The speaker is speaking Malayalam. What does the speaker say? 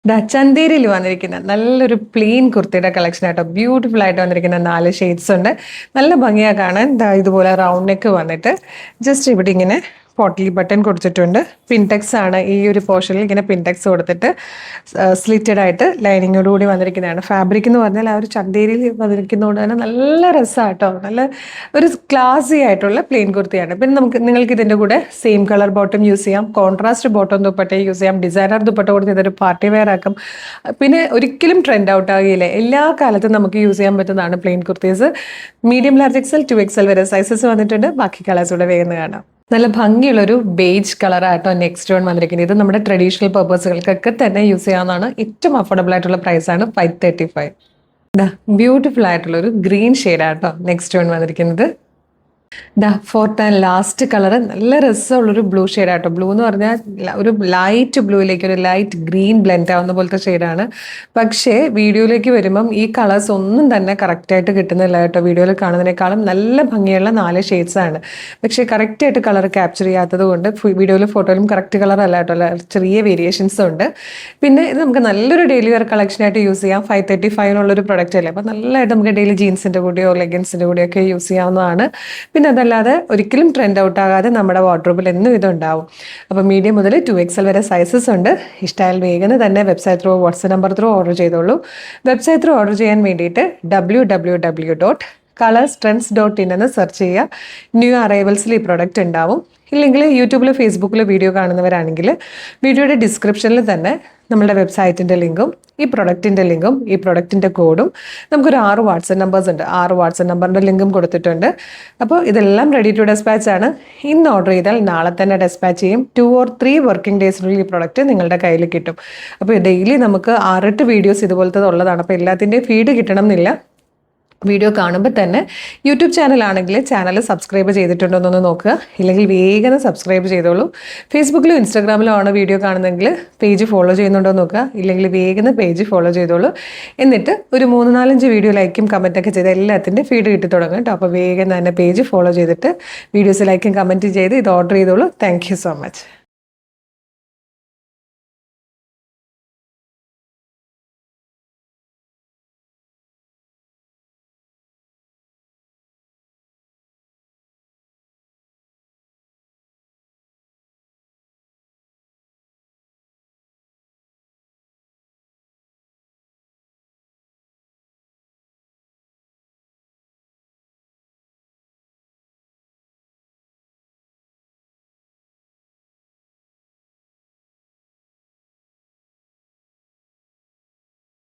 ചന്തേരിയിൽ വന്നിരിക്കുന്ന നല്ലൊരു പ്ലെയിൻ കുർത്തിയുടെ കളക്ഷൻ ആട്ടോ. ബ്യൂട്ടിഫുൾ ആയിട്ട് വന്നിരിക്കുന്ന 4 ഷെയ്ഡ്സ് ഉണ്ട്. നല്ല ഭംഗിയാ കാണാൻ. ഇതുപോലെ റൗണ്ട് നെക്ക് വന്നിട്ട് ജസ്റ്റ് ഇവിടെ ഇങ്ങനെ പോട്ടലി ബട്ടൺ കൊടുത്തിട്ടുണ്ട്. പിൻടെക്സ് ആണ് ഈ ഒരു പോർഷനിൽ ഇങ്ങനെ പിൻടെക്സ് കൊടുത്തിട്ട് സ്ലിറ്റഡ് ആയിട്ട് ലൈനിങ്ങോട് കൂടി വന്നിരിക്കുന്നതാണ്. ഫാബ്രിക് എന്ന് പറഞ്ഞാൽ ആ ഒരു ചന്തേരിയിൽ വന്നിരിക്കുന്നതുകൊണ്ട് തന്നെ നല്ല രസമാട്ടോ. നല്ല ഒരു ക്ലാസി ആയിട്ടുള്ള പ്ലെയിൻ കുർത്തിയാണ്. പിന്നെ നിങ്ങൾക്ക് ഇതിൻ്റെ കൂടെ സെയിം കളർ ബോട്ടം യൂസ് ചെയ്യാം, കോൺട്രാസ്റ്റ് ബോട്ടം ദുപ്പട്ട യൂസ് ചെയ്യാം, ഡിസൈനർ ദുപ്പട്ട കൊടുത്ത് ഇതൊരു പാർട്ടി വെയർ ആക്കാം. പിന്നെ ഒരിക്കലും ട്രെൻഡ് ഔട്ട് ആകില്ല. എല്ലാ കാലത്തും നമുക്ക് യൂസ് ചെയ്യാൻ പറ്റുന്നതാണ് plain kurtis. Medium large XL 2XL വരെ സൈസസ് വന്നിട്ടുണ്ട്. ബാക്കി കളേഴ്സ് കൂടെ വേഗം കാണാം. നല്ല ഭംഗിയുള്ളൊരു ബേജ് കളറായിട്ടോ നെക്സ്റ്റ് വൺ വന്നിരിക്കുന്നത്. ഇത് നമ്മുടെ ട്രഡീഷണൽ പർപ്പസുകൾക്കൊക്കെ തന്നെ യൂസ് ചെയ്യാവുന്നതാണ്. ഏറ്റവും അഫോർഡബിൾ ആയിട്ടുള്ള പ്രൈസാണ് 535. ബ്യൂട്ടിഫുൾ ആയിട്ടുള്ളൊരു ഗ്രീൻ ഷെയ്ഡാട്ടോ നെക്സ്റ്റ് വൺ വന്നിരിക്കുന്നത്. ഫോർത്ത് ആൻഡ് ലാസ്റ്റ് കളർ നല്ല രസമുള്ളൊരു ബ്ലൂ ഷെയ്ഡാട്ടോ. ബ്ലൂ എന്ന് പറഞ്ഞാൽ ഒരു ലൈറ്റ് ബ്ലൂയിലേക്ക് ഒരു ലൈറ്റ് ഗ്രീൻ ബ്ലെൻഡ് ആവുന്ന പോലത്തെ ഷെയ്ഡാണ്. പക്ഷേ വീഡിയോയിലേക്ക് വരുമ്പം ഈ കളേഴ്സ് ഒന്നും തന്നെ കറക്റ്റായിട്ട് കിട്ടുന്നില്ല കേട്ടോ. വീഡിയോയിൽ കാണുന്നതിനേക്കാളും നല്ല ഭംഗിയുള്ള 4 ഷെയ്ഡ്സാണ്. പക്ഷേ കറക്റ്റായിട്ട് കളർ ക്യാപ്ചർ ചെയ്യാത്തത് കൊണ്ട് വീഡിയോയിലും ഫോട്ടോയിലും കറക്റ്റ് കളർ അല്ല കേട്ടോ. ചെറിയ വേരിയേഷൻസും ഉണ്ട്. പിന്നെ ഇത് നമുക്ക് നല്ലൊരു ഡെയിലി വെയർ കളക്ഷനായിട്ട് യൂസ് ചെയ്യാം. 535 പ്രൊഡക്റ്റ് അല്ലേ. അപ്പോൾ നല്ലതായിട്ട് നമുക്ക് ഡെയിലി ജീൻസിൻ്റെ കൂടെയോ ലെഗിൻസിൻ്റെ കൂടെയൊക്കെ യൂസ് ചെയ്യാവുന്നതാണ്. പിന്നെ അതല്ലാതെ ഒരിക്കലും ട്രെൻഡ് ഔട്ട് ആകാതെ നമ്മുടെ വാർഡ്രോബിൽ എന്നും ഇതുണ്ടാവും. അപ്പോൾ മീഡിയം മുതൽ 2XL വരെ സൈസസ് ഉണ്ട്. ഇഷ്ടമായാൽ വേഗം തന്നെ website through WhatsApp number through order ചെയ്തോളൂ. വെബ്സൈറ്റ് ത്രൂ ഓർഡർ ചെയ്യാൻ വേണ്ടിയിട്ട് www.colorstrends.in എന്ന് സെർച്ച് ചെയ്യുക. ന്യൂ അറൈവൽസിൽ ഈ പ്രൊഡക്റ്റ് ഉണ്ടാവും. ഇല്ലെങ്കിൽ യൂട്യൂബിൽ ഫേസ്ബുക്കിൽ വീഡിയോ കാണുന്നവരാണെങ്കിൽ വീഡിയോയുടെ ഡിസ്ക്രിപ്ഷനിൽ തന്നെ നമ്മളുടെ വെബ്സൈറ്റിൻ്റെ ലിങ്കും ഈ പ്രൊഡക്റ്റിൻ്റെ ലിങ്കും ഈ പ്രൊഡക്റ്റിൻ്റെ കോഡും നമുക്കൊരു 6 വാട്സപ്പ് നമ്പേഴ്സ് ഉണ്ട്. 6 വാട്സപ്പ് നമ്പറിൻ്റെ ലിങ്കും കൊടുത്തിട്ടുണ്ട്. അപ്പോൾ ഇതെല്ലാം റെഡി ടു ഡെസ്പാച്ച് ആണ്. ഇന്ന് ഓർഡർ ചെയ്താൽ നാളെ തന്നെ ഡെസ്പാച്ച് ചെയ്യും. 2 or 3 വർക്കിംഗ് ഡേയ്സിനുള്ളിൽ ഈ പ്രൊഡക്റ്റ് നിങ്ങളുടെ കയ്യിൽ കിട്ടും. അപ്പോൾ ഡെയിലി നമുക്ക് 6-8 വീഡിയോസ് ഇതുപോലത്തെ ഉള്ളതാണ്. അപ്പോൾ എല്ലാത്തിൻ്റെയും ഫീഡ് കിട്ടണം എന്നില്ല. വീഡിയോ കാണുമ്പോൾ തന്നെ യൂട്യൂബ് ചാനലാണെങ്കിൽ ചാനൽ സബ്സ്ക്രൈബ് ചെയ്തിട്ടുണ്ടോ എന്നൊന്ന് നോക്കുക. ഇല്ലെങ്കിൽ വേഗം സബ്സ്ക്രൈബ് ചെയ്തോളൂ. ഫേസ്ബുക്കിലും ഇൻസ്റ്റാഗ്രാമിലും ആണ് വീഡിയോ കാണുന്നതെങ്കിൽ പേജ് ഫോളോ ചെയ്യുന്നുണ്ടോ എന്ന് നോക്കുക. ഇല്ലെങ്കിൽ വേഗം പേജ് ഫോളോ ചെയ്തോളൂ. എന്നിട്ട് ഒരു 3-4-5 വീഡിയോ ലൈക്കും കമൻറ്റൊക്കെ ചെയ്ത് എല്ലാത്തിൻ്റെ ഫീഡ് കിട്ടി തുടങ്ങും കേട്ടോ. അപ്പോൾ വേഗം തന്നെ പേജ് ഫോളോ ചെയ്തിട്ട് വീഡിയോസ് ലൈക്കും കമൻറ്റ് ചെയ്ത് ഇത് ഓർഡർ ചെയ്തോളൂ. Thank you so much.